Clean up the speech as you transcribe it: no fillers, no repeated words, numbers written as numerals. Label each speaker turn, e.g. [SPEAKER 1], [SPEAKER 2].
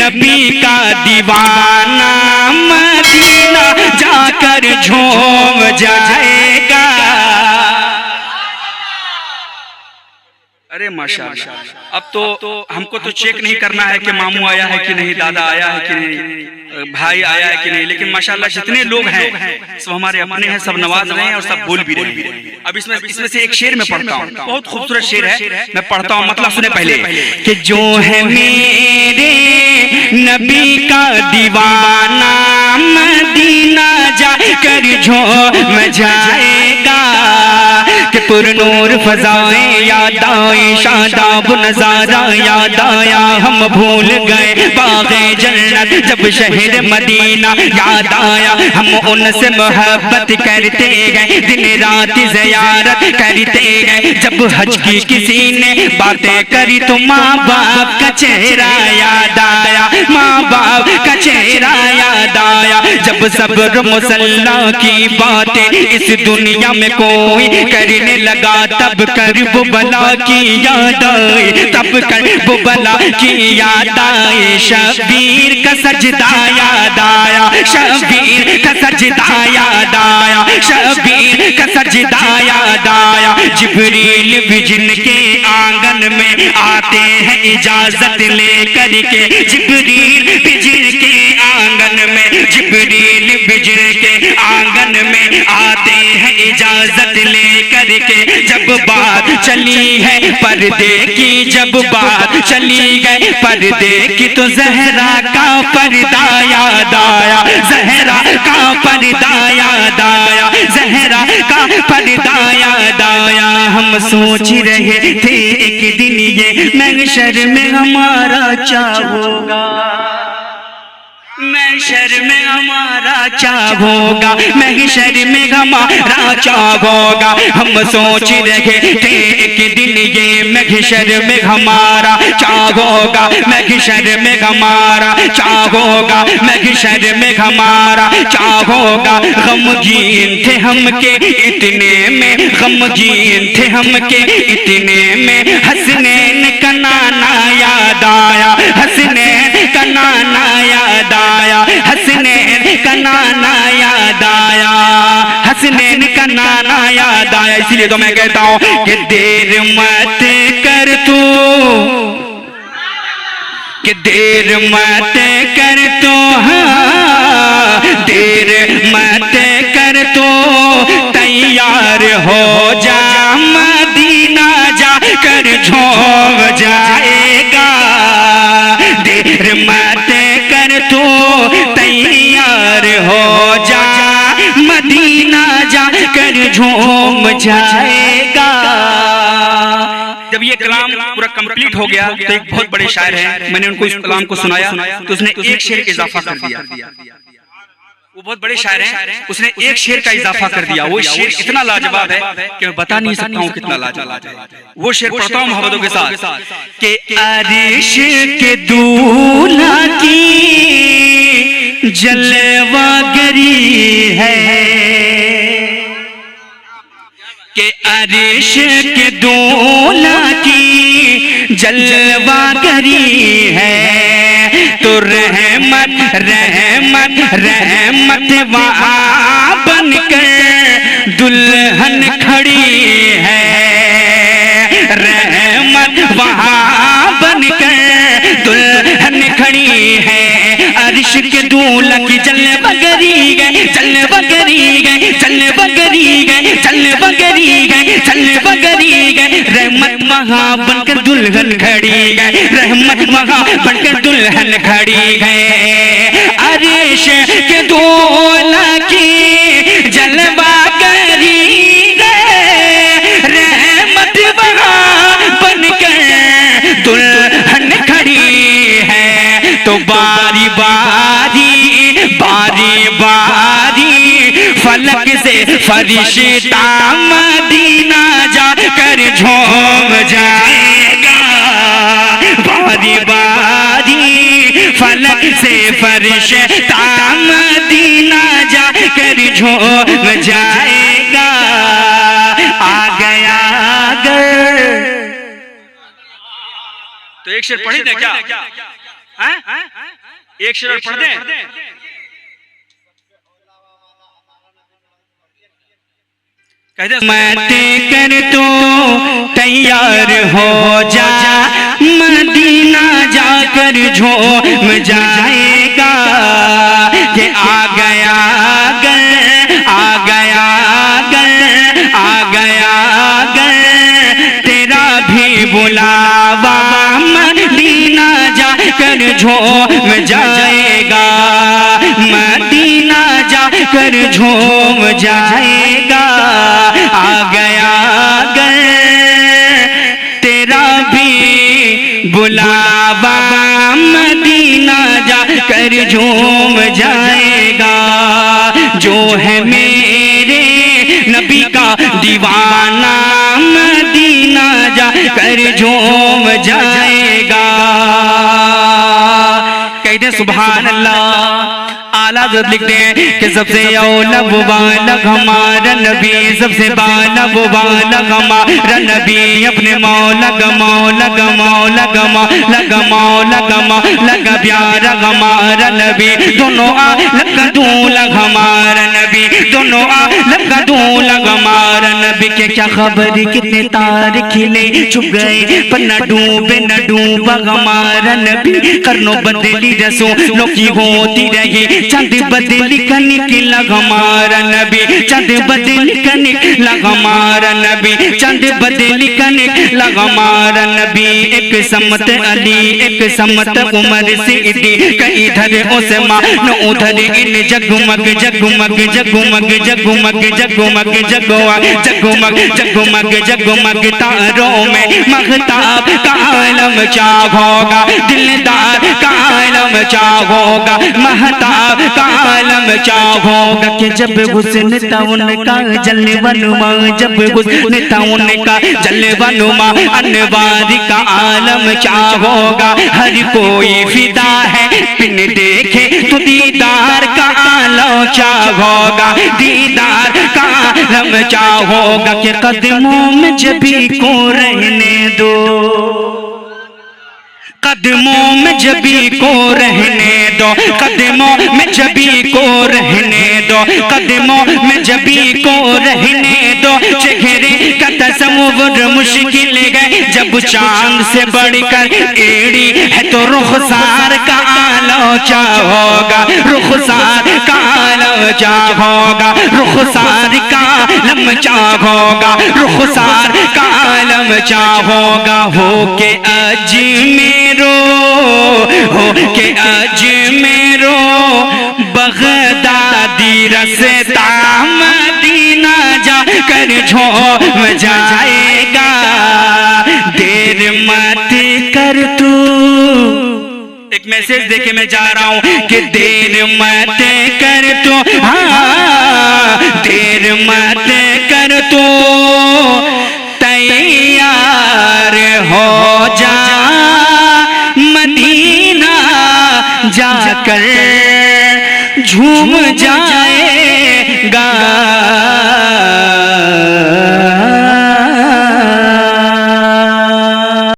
[SPEAKER 1] نبی کا دیوانہ مدینہ جا کر جھوم جائے گا۔ ارے ماشاءاللہ، اب تو ہم کو تو چیک نہیں کرنا ہے کہ ماموں آیا ہے کہ نہیں، دادا آیا ہے کہ نہیں، بھائی آیا ہے کہ نہیں، لیکن ماشاءاللہ جتنے لوگ ہیں سب ہمارے اپنے ہیں، سب نواز رہے ہیں اور سب بول بھی رہے ہیں۔ اب اس میں سے ایک شعر میں پڑھتا ہوں، بہت خوبصورت شعر ہے، میں پڑھتا ہوں، مطلب سنے پہلے کہ جو ہے میرے نبی کا دیوانہ مدینہ جا کر جھوم جائے گا، کہ پر نور فضائیں یاد آئی، شاداب نظارہ یاد آیا، ہم بھول گئے باغ جنت جب شہر مدینہ یاد آیا، ہم ان سے محبت کرتے گئے، دن رات زیارت کرتے گئے، جب حج کی کسی نے باتیں کری تو ماں باپ کا چہرہ یاد آیا، ماں باپ کا چہرہ یاد آیا، جب صبر مصلی کی باتیں اس دنیا میں کوئی کرنے لگا، تب کرب بلا کی یاد آئی، تب کرب بلا کی یاد آئی، شبیر کا سجدہ یاد آیا، شبیر کا سجدہ یاد آیا، شبیر کا سجدہ یاد آیا، جبریل بھی جن کے آنگن میں آتے ہیں اجازت لے کر کے، جبریل بھی جن کے آنگن میں، جبریل بھی جن کے آنگن میں آتے ہیں اجازت لے کر کے، جب بات چلی ہے پردے کی، جب بات چلی گئی پردے کی، تو زہرا کا پردہ یاد آیا، زہرا کا پردہ یاد آیا، زہرا کا پردہ یاد آیا، ہم سوچ رہے تھے ایک دن یہ محشر میں ہمارا کیا ہوگا، محشر میں ہمارا کیا ہوگا، محشر میں ہمارا کیا ہوگا، ہم سوچ رہے تھے ایک دن یہ محشر میں ہمارا کیا ہوگا، محشر میں ہمارا کیا ہوگا، محشر میں ہمارا کیا ہوگا، غمگین تھے ہم کے اتنے میں، غمگین تھے ہم کے اتنے میں، حسنین کا نانا یاد آیا، حسنین کا نانا یاد آیا، حسنین کا نانا یاد آیا، حسنین کا نانا یاد آیا، اسی لیے تو میں کہتا ہوں کہ دیر مت کر تو، کہ دیر مت کر تو، ہاں دیر مت کر تو، تیار ہو جا مدینہ جا کر جھوم جائے گا، دیر مت کر تو، تیار ہو جا مدینہ جا کر جھوم جائے گا۔ جب یہ کلام پورا کمپلیٹ ہو گیا تو ایک بہت بڑے شاعر ہیں، میں نے ان کو اس کلام کو سنایا تو اس نے ایک شعر اضافہ کر دیا، وہ بہت بڑے شاعر ہیں، اس نے ایک شعر کا اضافہ کر دیا، وہ شعر اتنا لاجواب ہے کہ میں بتا نہیں سکتا ہوں کتنا لاجواب ہے، وہ شعر پڑھتا ہوں محبتوں کے ساتھ کہ عرش کے دولہا کی جلوہ گری ہے، کہ عرش کے دولہا کی جلوہ گری ہے، تو رحمت رحمت رحمت وہاں بن کر دلہن کھڑی ہے، رحمت وہاں بن کر دلہن کھڑی ہے، عرش کے دولہا کی جلوہ گری گئے، جلوہ گری گئے، جلوہ گری گئے، جلوہ گری گئے، جلوہ گری گئے، رحمت وہاں بن کر دلہن کھڑی گئے، رحمت وہاں بن کر دلہن کھڑی گئے، عرش کے دولہا کی جلوہ گری گئے، رحمت وہاں بن کر دلہن کھڑی ہے، تو باری باری باری باری فلک سے فرشتہ مدینہ جا کر جھوم جائے گا، باری باری فلک سے فرشتہ مدینہ جا کر جھوم جائے گا، آ گیا گر۔ تو ایک شعر پڑھی نا کیا ایک شعر پڑھ دیں.
[SPEAKER 2] مت کر تو تیار ہو جا، مدینہ جا کر جھوم جائے گا کہ آ گیا گر، آ گیا گر، آ گیا گر تیرا بھی بلاوا، مدینہ جا کر جھوم جائے گا، مدینہ جا کر جھوم جائے گا، آ گیا گر تیرا بھی بلاوا، مدینہ جا کر جھوم جائے گا، جو ہے میرے نبی کا دیوانہ، مدینہ جا کر جھوم جائے گا. کہتے ہیں سبحان اللہ. اعلیٰ حضرت لکھتے ہیں کہ سب سے اولا و بالغ ہمارا نبی، سب سے بالغ و بالغ ہمارا نبی، اپنے مولا کا مولا کا مولا کا مولا کا مولا کا مولا کا پیارا ہمارا نبی، دونوں عالم کا دولہ ہمارا نبی، دونوں عالم کا دولہ ہمارا نبی. کہ کیا خبر کتنے تار کھلے چھپ گئے پر نہ ڈوبے نہ ڈوبا ہمارا نبی، کرنوں بدلی رسولوں کی ہوتی رہی، چند بدلی کا نکلا ہمارا نبی، چند بدلی کا نکلا ہمارا نبی، چند بدلی کا نکلا ہمارا نبی. ایک سمت علی ایک سمت عمر صدیق، ادھر عثمان ادھر ان، جگمگ جگمگ جگمگ جگمگ جگمگ جگمگ جگمگ جگمگ تاروں میں مہتاب کا عالم چاہ ہوگا، دلدار کا عالم چاہ ہوگا، مہتاب کا عالم چاہ ہوگا. کہ جب حسن تھا ان کا جلوہ نما، جب حسن تھا ان کا جلوہ نما، انوار کا عالم چاہ ہوگا. ہر کوئی فدا ہے بن دیکھے تو دیدار کا عالم چاہ ہوگا، دیدار کا عالم چاہ ہوگا. کہ قدموں میں جبھی کو رہنے دو، قدموں میں جبھی کو رہنے دو، قدموں میں جبھی کو رہنے دو، قدموں میں جبھی کو رہنے دو. چہرے کا تصور مشکل ہے جب چاند سے بڑھ کر ایڑی ہے تو رخسار کا عالم چاہ ہوگا، رخسار کا عالم چاہ ہوگا، رخسار کا عالم چاہ ہوگا، رخسار کا عالم چاہ ہوگا. ہو کے اجمیرو، ہو کے اجمیرو بغدادی رستا، مدینہ جا کر جھوم جائے گا. دیر مت کر تو، ایک میسیج دے کے میں جا رہا ہوں کہ دیر مت کر تو، ہاں دیر مت کر تو، تیار ہو جا، مدینہ جا کر جھوم جائے گا.